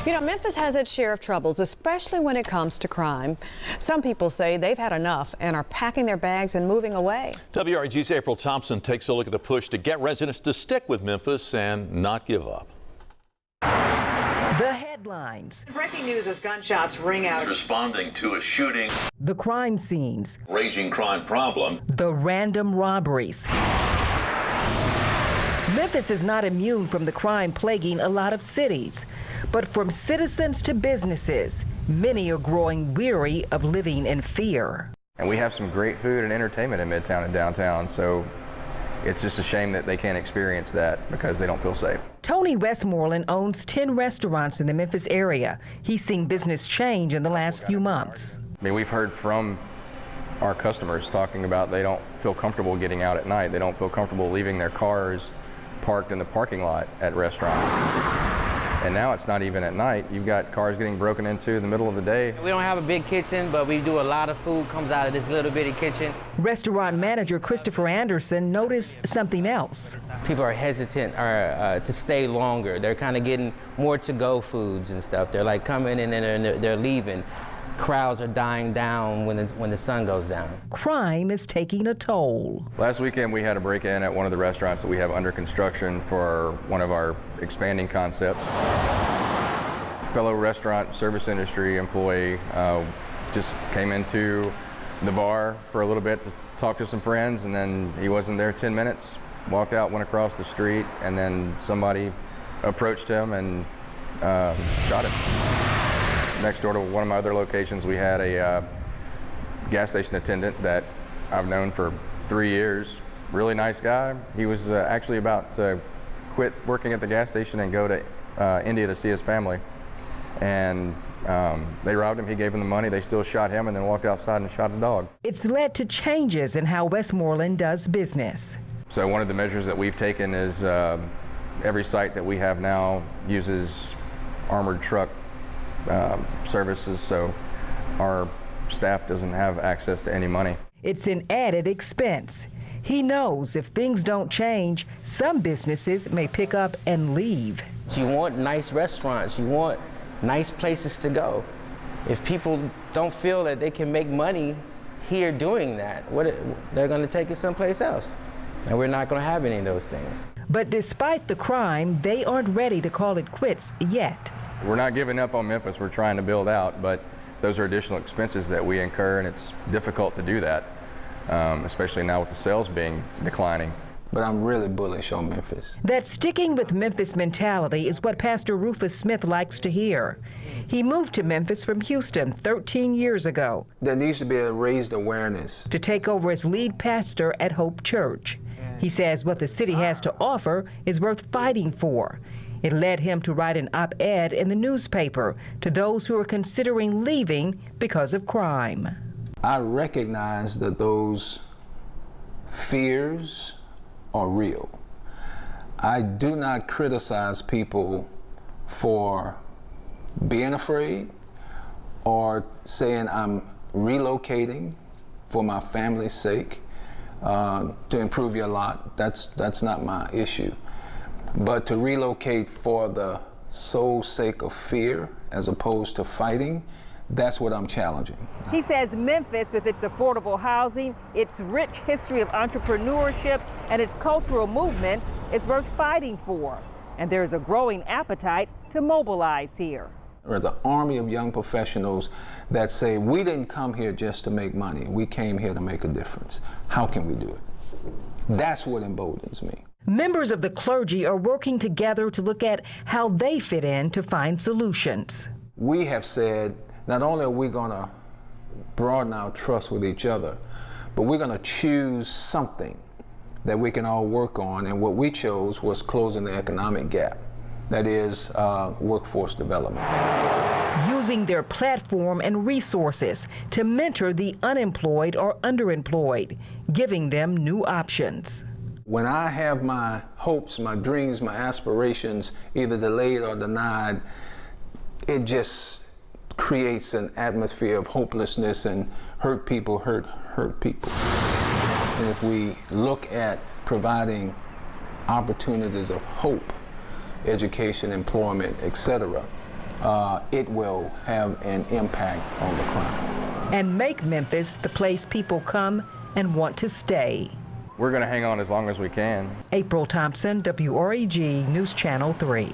You know, Memphis has its share of troubles, especially when it comes to crime. Some people say they've had enough and are packing their bags and moving away. WREG's April Thompson takes a look at the push to get residents to stick with Memphis and not give up. The headlines. Breaking news as gunshots ring out. Responding to a shooting. The crime scenes. Raging crime problem. The random robberies. Memphis is not immune from the crime plaguing a lot of cities. But from citizens to businesses, many are growing weary of living in fear. And we have some great food and entertainment in Midtown and downtown, so it's just a shame that they can't experience that because they don't feel safe. Tony Westmoreland owns 10 restaurants in the Memphis area. He's seen business change in the last few months. I mean, we've heard from our customers talking about they don't feel comfortable getting out at night. They don't feel comfortable leaving their cars parked in the parking lot at restaurants. And now it's not even at night. You've got cars getting broken into in the middle of the day. We don't have a big kitchen, but we do a lot of food comes out of this little bitty kitchen. Restaurant manager Christopher Anderson noticed something else. People are hesitant to stay longer. They're kind of getting more to-go foods and stuff. They're like coming in and they're leaving. Crowds are dying down when the sun goes down. Crime is taking a toll. Last weekend we had a break-in at one of the restaurants that we have under construction for one of our expanding concepts. Fellow restaurant service industry employee just came into the bar for a little bit to talk to some friends, and then he wasn't there 10 minutes. Walked out, went across the street, and then somebody approached him and shot him. Next door to one of my other locations, we had a gas station attendant that I've known for 3 years. Really nice guy. He was actually about to quit working at the gas station and go to India to see his family. And they robbed him, he gave them the money, they still shot him, and then walked outside and shot a dog. It's led to changes in how Westmoreland does business. So one of the measures that we've taken is every site that we have now uses armored truck services, so our staff doesn't have access to any money. It's an added expense. He knows if things don't change, some businesses may pick up and leave. You want nice restaurants, you want nice places to go. If people don't feel that they can make money here doing that, they're going to take it someplace else. And we're not going to have any of those things. But despite the crime, they aren't ready to call it quits yet. We're not giving up on Memphis. We're trying to build out, but those are additional expenses that we incur, and it's difficult to do that, especially now with the sales being declining. But I'm really bullish on Memphis. That sticking with Memphis mentality is what Pastor Rufus Smith likes to hear. He moved to Memphis from Houston 13 years ago. There needs to be a raised awareness. To take over as lead pastor at Hope Church. He says what the city has to offer is worth fighting for. It led him to write an op-ed in the newspaper to those who are considering leaving because of crime. I recognize that those fears are real. I do not criticize people for being afraid or saying I'm relocating for my family's sake to improve your lot. That's not my issue. But to relocate for the sole sake of fear as opposed to fighting, that's what I'm challenging. He says Memphis, with its affordable housing, its rich history of entrepreneurship, and its cultural movements, is worth fighting for. And there is a growing appetite to mobilize here. There's an army of young professionals that say, we didn't come here just to make money. We came here to make a difference. How can we do it? That's what emboldens me. Members of the clergy are working together to look at how they fit in to find solutions. We have said, not only are we going to broaden our trust with each other, but we're going to choose something that we can all work on, and what we chose was closing the economic gap. That is workforce development. Using their platform and resources to mentor the unemployed or underemployed, giving them new options. When I have my hopes, my dreams, my aspirations either delayed or denied, it just creates an atmosphere of hopelessness, and hurt people hurt people. And if we look at providing opportunities of hope, education, employment, etc., it will have an impact on the crime. And make Memphis the place people come and want to stay. We're going to hang on as long as we can. April Thompson, WREG News Channel 3.